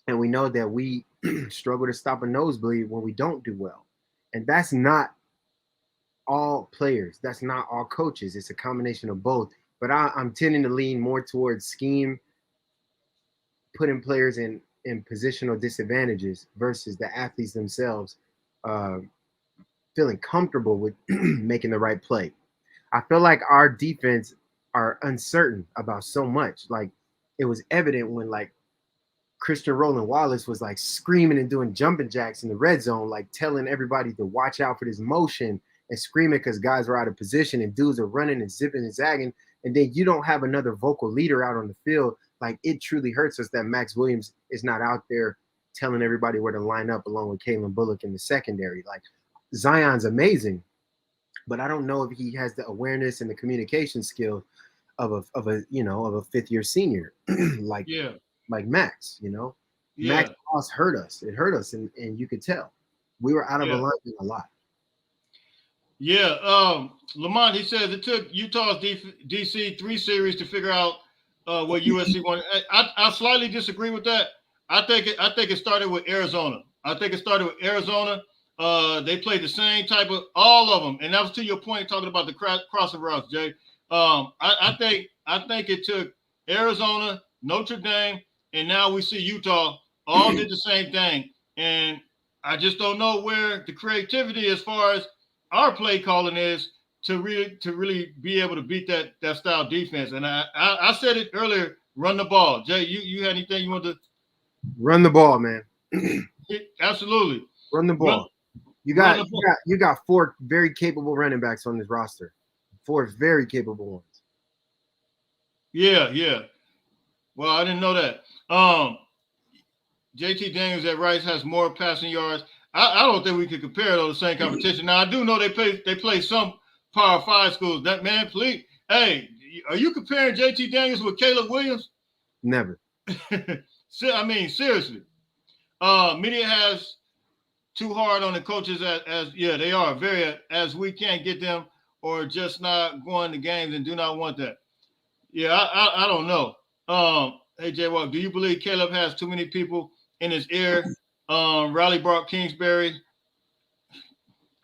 and we know that we struggle to stop a nosebleed when we don't do well. And that's not all players. That's not all coaches. It's a combination of both. But I'm tending to lean more towards scheme, putting players in positional disadvantages versus the athletes themselves feeling comfortable with making the right play. I feel like our defense are uncertain about so much. Like it was evident when like Christian Roland Wallace was like screaming and doing jumping jacks in the red zone, like telling everybody to watch out for this motion and screaming because guys are out of position and dudes are running and zipping and zagging. And then you don't have another vocal leader out on the field. Like it truly hurts us that Max Williams is not out there telling everybody where to line up along with Kalen Bullock in the secondary. Like Zion's amazing, but I don't know if he has the awareness and the communication skill of a fifth-year senior like Max. Max loss hurt us. It hurt us, and you could tell we were out of alignment a lot. Yeah, Lamont, he says it took Utah's DC 3 series to figure out what USC wanted. I slightly disagree with that. I think it started with Arizona. They played the same type of all of them, and that was to your point talking about the crossover routes, Jay. I think it took Arizona, Notre Dame, and now we see Utah all did the same thing, and I just don't know where the creativity as far as our play calling is to really be able to beat that style defense. And I said it earlier, run the ball. Jay, you had anything you want to run the ball, man? Absolutely. Run the ball. You got 4 very capable running backs on this roster. 4 very capable ones. Yeah. Well, I didn't know that. JT Daniels at Rice has more passing yards. I don't think we could compare those same competition. Now I do know they play some Power Five schools. That man, please. Hey, are you comparing JT Daniels with Caleb Williams? Never. I mean, seriously. Media has too hard on the coaches as yeah, they are very as we can't get them or just not going to games and do not want that. Yeah, I don't know. Hey J Walk, do you believe Caleb has too many people in his ear? Riley brought Kingsbury.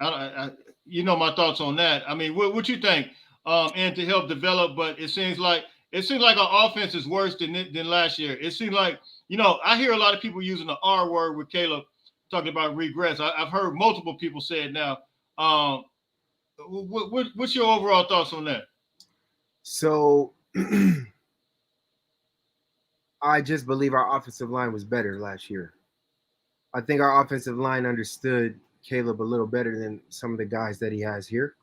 I, you know my thoughts on that. I mean, what you think? And to help develop, but it seems like our offense is worse than last year. It seems like I hear a lot of people using the R word with Caleb talking about regress. I've heard multiple people say it now. Um, what's your overall thoughts on that? So I just believe our offensive line was better last year. I think our offensive line understood Caleb a little better than some of the guys that he has here.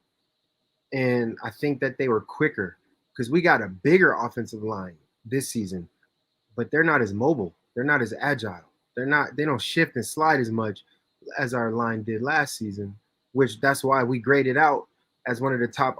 And I think that they were quicker because we got a bigger offensive line this season, but they're not as mobile. They're not as agile. They don't shift and slide as much as our line did last season, which that's why we graded out as one of the top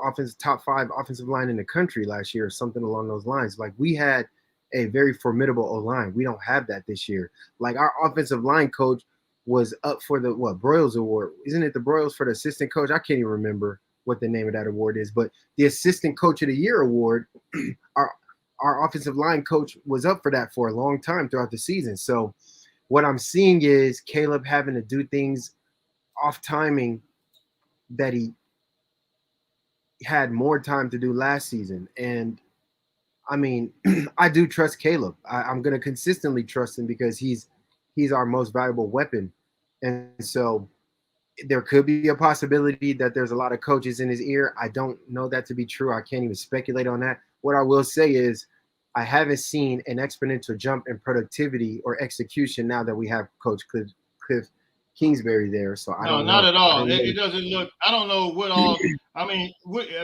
5 offensive line in the country last year, or something along those lines. Like we had a very formidable O line. We don't have that this year. Like our offensive line coach was up for the Broyles Award. Isn't it the Broyles for the assistant coach? I can't even remember what the name of that award is, but the assistant coach of the year award, our offensive line coach was up for that for a long time throughout the season. So what I'm seeing is Caleb having to do things off timing that he had more time to do last season. And I mean, I do trust Caleb. I'm going to consistently trust him because he's our most valuable weapon. And so there could be a possibility that there's a lot of coaches in his ear. I don't know that to be true. I can't even speculate on that. What I will say is I haven't seen an exponential jump in productivity or execution now that we have Coach Cliff Kingsbury there. So I No, don't not know. at I all. don't It know. doesn't look. I don't know what all. I mean,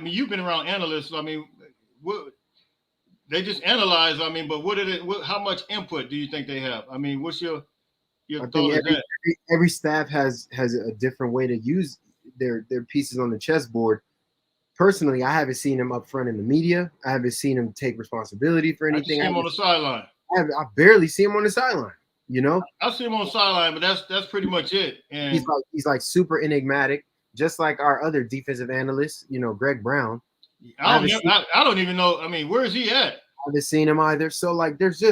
you've been around analysts. I mean, what they just analyze. I mean, but what did it? How much input do you think they have? I mean, what's your I think thought of that? every staff has a different way to use their pieces on the chessboard. Personally, I haven't seen him up front in the media. I haven't seen him take responsibility for I just anything. see him on the sideline. I barely see him on the sideline. You know, I see him on the sideline, but that's pretty much it. And he's like super enigmatic, just like our other defensive analyst. You know, Greg Brown. I I don't. haven't seen I don't even know. I mean, where is he at? I haven't seen him either. So like, there's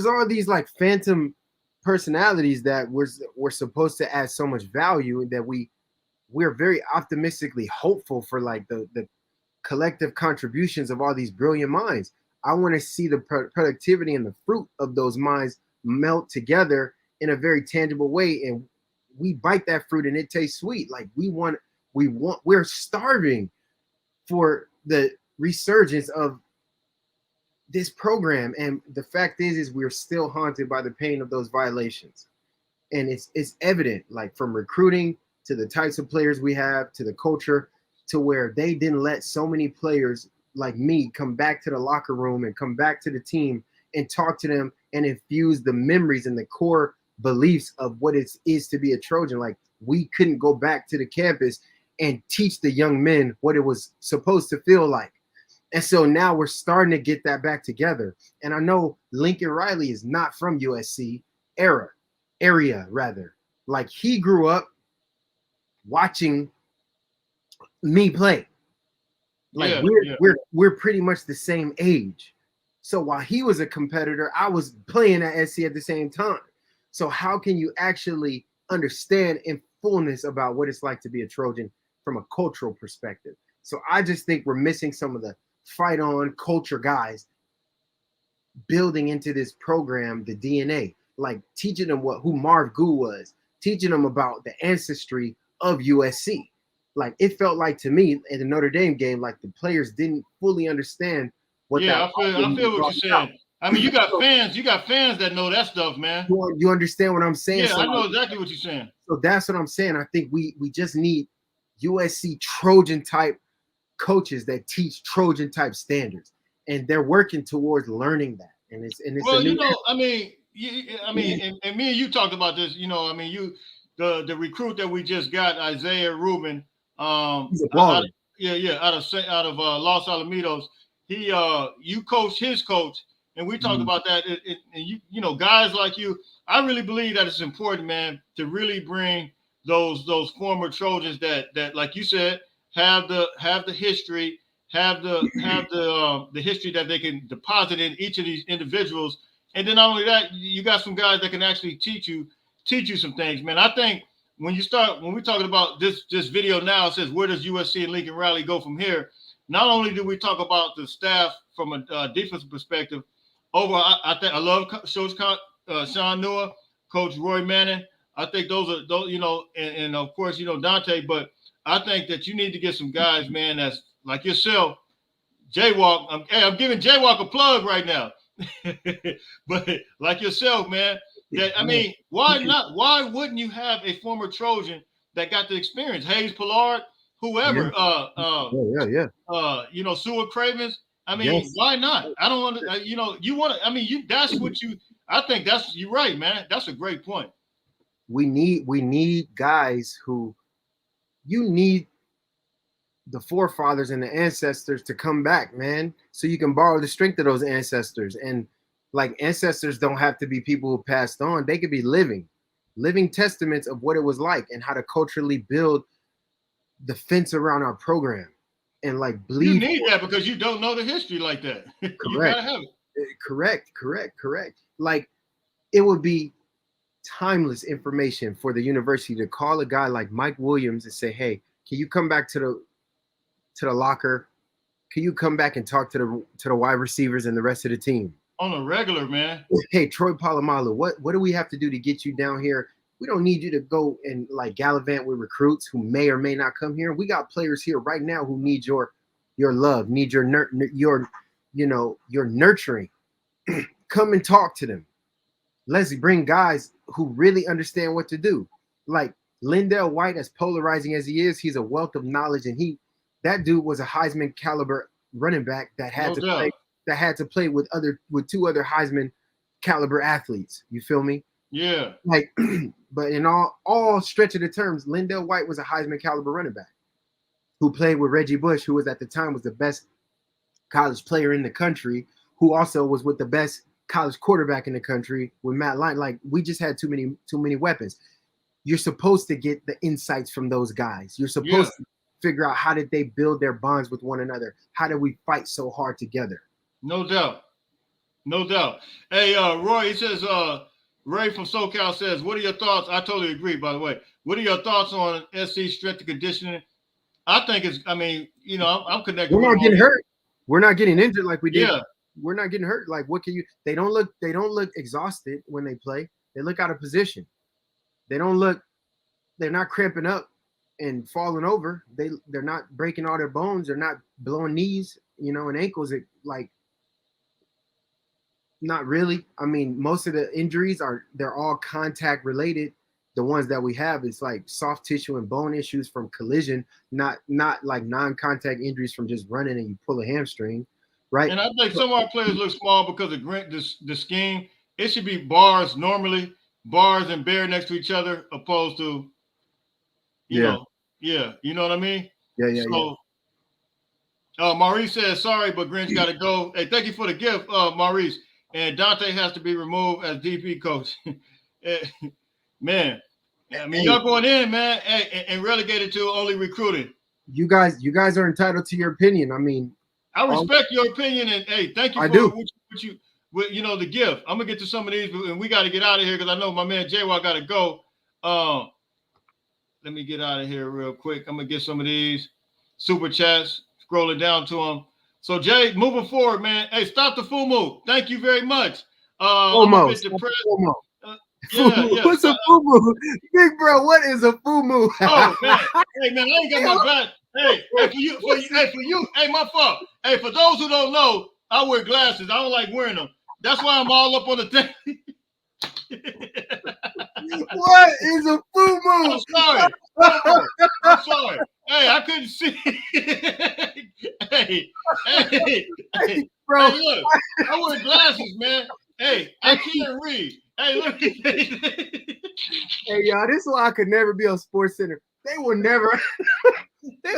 all these like phantom personalities that we're supposed to add so much value that we're very optimistically hopeful for like the collective contributions of all these brilliant minds. I want to see the productivity and the fruit of those minds melt together in a very tangible way, and we bite that fruit and it tastes sweet. Like we're starving for the resurgence of this program, and the fact is we're still haunted by the pain of those violations, and it's evident, like from recruiting to the types of players we have to the culture, to where they didn't let so many players like me come back to the locker room and come back to the team and talk to them and infuse the memories and the core beliefs of what it is to be a Trojan. Like we couldn't go back to the campus and teach the young men what it was supposed to feel like. And so now we're starting to get that back together. And I know Lincoln Riley is not from USC area rather. Like he grew up watching me play. Like Yeah, we're yeah. we're we're pretty much the same age. So while he was a competitor, I was playing at SC at the same time. So how can you actually understand in fullness about what it's like to be a Trojan from a cultural perspective? So I just think we're missing some of the fight on culture guys building into this program the DNA, like teaching them who Marv Goo was, teaching them about the ancestry of USC. Like it felt like to me in the Notre Dame game, like the players didn't fully understand what Yeah, that I feel what brought you're about. saying. I mean, you got So fans. You got fans that know that stuff, man. you understand what I'm saying? Yeah, So I like, know exactly what you're saying. so that's what I'm saying. I think we just need USC Trojan type coaches that teach Trojan type standards, and they're working towards learning that. And it's a Well, new. I mean, and me and you talked about this. I mean, the recruit that we just got, Isaiah Rubin. He's a I baller. out of Los Alamitos. You coach his coach, and we talked about that. And you know, guys like you, I really believe that it's important, man, to really bring those former Trojans that like you said have the history, the history that they can deposit in each of these individuals, and then not only that, you got some guys that can actually teach you some things, man. I think when we're talking about this video now, it says where does USC and Lincoln Riley go from here? Not only do we talk about the staff from a defensive perspective, I think I love Coach Sean Nua, Coach Roy Manning. I think those you know, and of course you know Dante, but I think that you need to get some guys, man, that's like yourself, Jaywalk. I'm giving Jaywalk a plug right now, but like yourself, man. That I mean, why not? Why wouldn't you have a former Trojan that got the experience? Hayes Pillard, Yeah. whoever, you know, Seward Cravens. I mean, Yes. why not? I don't want to, you know, you want to, I mean, that's what I think you're right, man. That's a great point. We need guys who you need the forefathers and the ancestors to come back, man, so you can borrow the strength of those ancestors. And like ancestors don't have to be people who passed on. They could be living testaments of what it was like and how to culturally build the fence around our program and like You bleed. need that because you don't know the history like that. You Correct. gotta have it. Correct. Like it would be timeless information for the university to call a guy like Mike Williams and say, hey, can you come back to the locker? Can you come back and talk to the wide receivers and the rest of the team? On a regular, man. Hey, Troy Polamalu, what do we have to do to get you down here? We don't need you to go and like gallivant with recruits who may or may not come here. We got players here right now who need your love, need your nurturing. Come and talk to them. Let's bring guys who really understand what to do. Like Lindell White, as polarizing as he is, he's a wealth of knowledge, and that dude was a Heisman caliber running back that had to play with two other Heisman caliber athletes. You feel me? Yeah. Like, but in all stretch of the terms, Lindell White was a Heisman caliber running back who played with Reggie Bush, who was at the time was the best college player in the country, who also was with the best college quarterback in the country with Matt Lyon. Like, we just had too many weapons. You're supposed to get the insights from those guys. You're supposed to figure out how did they build their bonds with one another? How did we fight so hard together? No doubt. Hey, Roy, he says, Ray from SoCal says, what are your thoughts? I totally agree, by the way. What are your thoughts on SC strength and conditioning? I think I'm connected. We're not getting hurt. We're not getting injured like we did. Yeah. We're not getting hurt. Like, what can you? They don't look exhausted when they play. They look out of position. They're not cramping up and falling over. They're not breaking all their bones. They're not blowing knees, and ankles. Not really. I mean, most of the injuries they're all contact related. The ones that we have is like soft tissue and bone issues from collision, not like non-contact injuries from just running and you pull a hamstring, right? And I think some of our players look small because of the scheme. It should be bars normally, bars and bear next to each other, opposed to, you know what I mean? Yeah. Maurice says, sorry, but Grinch got to go. Hey, thank you for the gift, Maurice. And Dante has to be removed as DP coach. Man, I mean, y'all going in, man, and relegated to only recruiting. You guys are entitled to your opinion. I mean, I respect your opinion, and hey, thank you for the gift. I'm gonna get to some of these, and we got to get out of here because I know my man Jaywalk got to go. Let me get out of here real quick. I'm gonna get some of these super chats, scrolling down to them. So Jay, moving forward, man. Hey, stop the FUMU. Thank you very much. I'm a bit depressed. What's a FUMU? Big bro, what is a FUMU? Oh man, hey man, I ain't got my glass. Hey, for you, hey, my fault. Hey, for those who don't know, I wear glasses. I don't like wearing them. That's why I'm all up on the thing. What is a FUMU? I'm sorry. Hey, I couldn't see. hey, bro. Hey, look, I wear glasses, man. Hey, I can't read. Hey, look. Hey, y'all, this is why I could never be on Sports Center. They will never. They,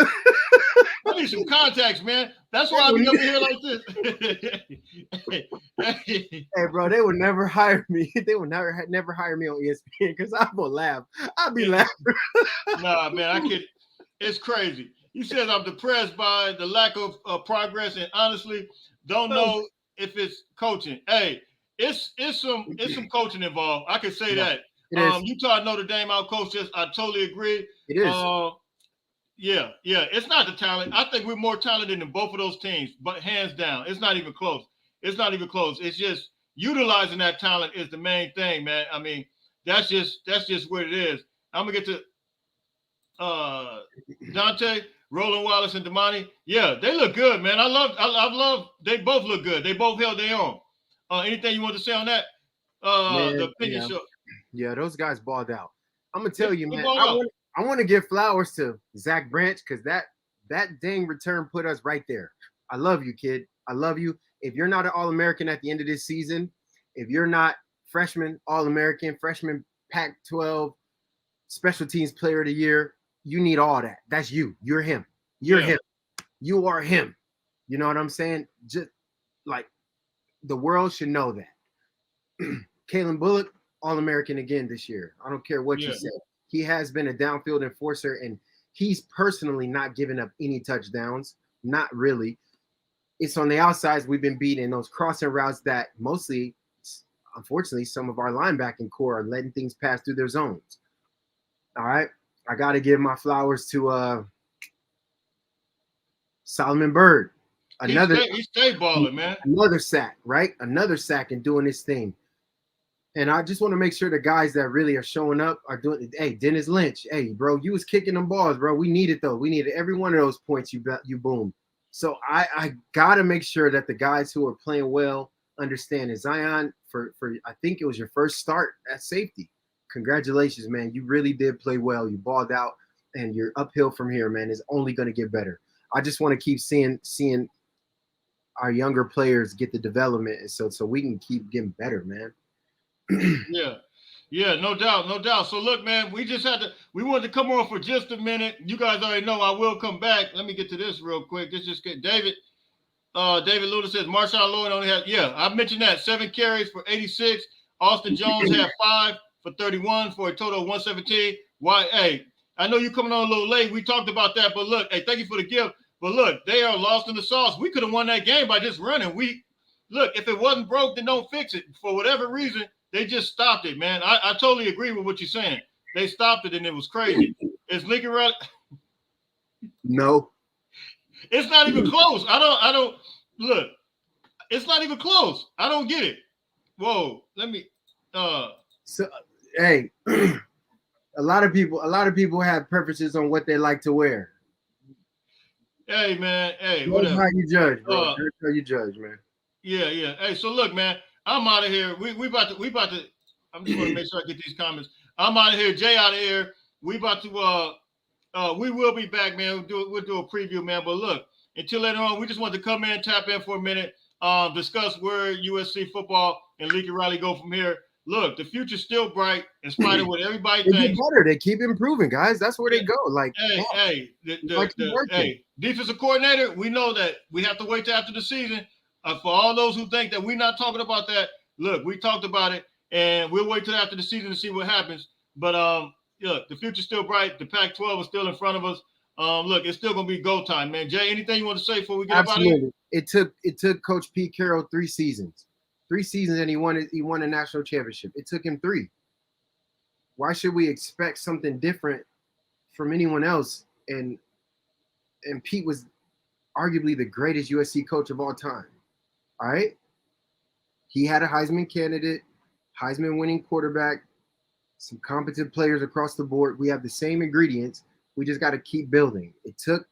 I need some contacts, man. That's why I be up here like this. Hey, hey, bro, they would never hire me. They would never hire me on ESPN because I will laugh. I'll be laughing. nah, man, I can't. It's crazy. He says I'm depressed by the lack of progress, and honestly, don't know if it's coaching. Hey, it's some coaching involved. I can say Yeah, that. it is. Utah Notre Dame out coaches. I totally agree. It is. Yeah. It's not the talent. I think we're more talented than both of those teams, but hands down, it's not even close. It's not even close. It's just utilizing that talent is the main thing, man. I mean, that's just what it is. I'm gonna get to Dante, Roland Wallace, and Damani. Yeah, they look good, man. I love. They both look good. They both held their own. Anything you want to say on that? The Man, opinion show. yeah, those guys balled out. I'm gonna tell you, They man. balled I out. want I want to give flowers to Zach Branch because that dang return put us right there. I love you, kid. I love you. If you're not an All-American at the end of this season, if you're not freshman All-American, freshman Pac-12 special teams player of the year, you need all that. That's you. You're him. You're Yeah, him. You are him. You know what I'm saying? Just like the world should know that. Kalen Bullock, All American again this year. I don't care what you yeah, say. He has been a downfield enforcer, and he's personally not giving up any touchdowns. Not really. It's on the outsides we've been beating those crossing routes that mostly, unfortunately, some of our linebacking core are letting things pass through their zones. All right. I got to give my flowers to Solomon Bird. he Another stay he stay balling, man. another sack, right? Another sack and doing this thing. And I just want to make sure the guys that really are showing up are doing it. Hey, Dennis Lynch, hey, bro, you was kicking them balls, bro. We need it though. We needed every one of those points you boomed. So I gotta make sure that the guys who are playing well understand it. Zion, for I think it was your first start at safety. Congratulations, man. You really did play well. You balled out, and you're uphill from here, man. It's only gonna get better. I just want to keep seeing our younger players get the development, and so we can keep getting better, man. Yeah. Yeah, no doubt, no doubt. So look, man, we wanted to come on for just a minute. You guys already know I will come back. Let me get to this real quick. This just get David. David Luna says Marshawn Lloyd only had, yeah, I mentioned that 7 carries for 86. Austin Jones had 5 for 31 for a total of 117. Why? Hey, I know you're coming on a little late. We talked about that, but look, hey, thank you for the gift. But look, they are lost in the sauce. We could have won that game by just running. Look, if it wasn't broke, then don't fix it. For whatever reason, they just stopped it, man. I totally agree with what you're saying. They stopped it, and it was crazy. Is Lincoln Riley? No. It's not even close. I don't look. It's not even close. I don't get it. Whoa, let me. So, hey, a lot of people have preferences on what they like to wear. Hey, man. Hey, That's whatever. how you judge, bro. That's how you judge, man. Yeah. Hey, so look, man. I'm out of here. We about to. I'm just going to make sure I get these comments. I'm out of here. Jay out of here. We about to. We will be back, man. We'll do a preview, man. But look, until later on, we just want to come in, tap in for a minute, discuss where USC football and Lincoln Riley go from here. Look, the future's still bright in spite of what everybody They thinks. get better. They keep improving, guys. That's where they go. Like, Hey, defensive coordinator, we know that we have to wait till after the season. For all those who think that we're not talking about that, look, we talked about it, and we'll wait till after the season to see what happens. But look, the future's still bright. The Pac-12 is still in front of us. Look, it's still gonna be go time, man. Jay, anything you want to say before we get up out of here? It took Coach Pete Carroll 3 seasons. 3 seasons, and he won a national championship. It took him 3. Why should we expect something different from anyone else? And Pete was arguably the greatest USC coach of all time. All right. He had a Heisman candidate, Heisman winning quarterback, some competent players across the board. We have the same ingredients. We just got to keep building. It took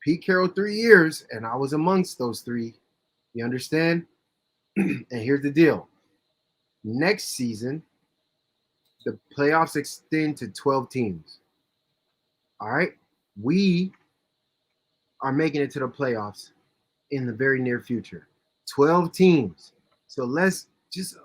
Pete Carroll 3 years, and I was amongst those 3. You understand? And here's the deal. Next season, the playoffs extend to 12 teams. All right. We are making it to the playoffs in the very near future. 12 teams. So let's just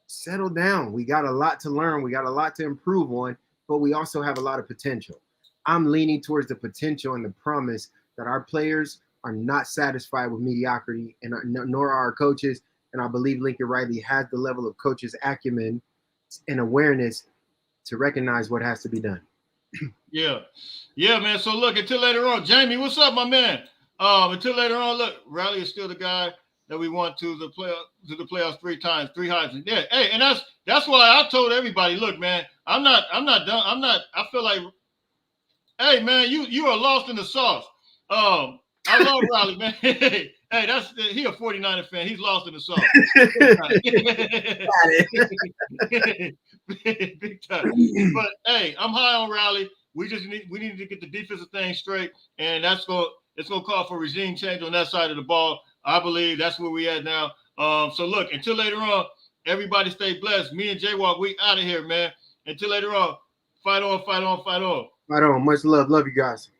settle down. We got a lot to learn. We got a lot to improve on, but we also have a lot of potential. I'm leaning towards the potential and the promise that our players are not satisfied with mediocrity, and nor are our coaches. And I believe Lincoln Riley has the level of coaches' acumen and awareness to recognize what has to be done. Yeah. Yeah, man. So look, until later on, Jamie, what's up, my man? Until later on, look, Riley is still the guy that we want to the playoffs 3 times, 3 highs. Yeah, hey, and that's why I told everybody, look, man, I'm not done. I feel like, hey, man, you are lost in the sauce. I love Riley, man. Hey, he a 49er fan. He's lost in the sauce. Big time. But hey, I'm high on Riley. We need to get the defensive thing straight, and it's gonna call for regime change on that side of the ball. I believe that's where we at now. So look, until later on, everybody stay blessed. Me and J-Walk, we out of here, man. Until later on, fight on, fight on, fight on. Right on. Much love. Love you guys.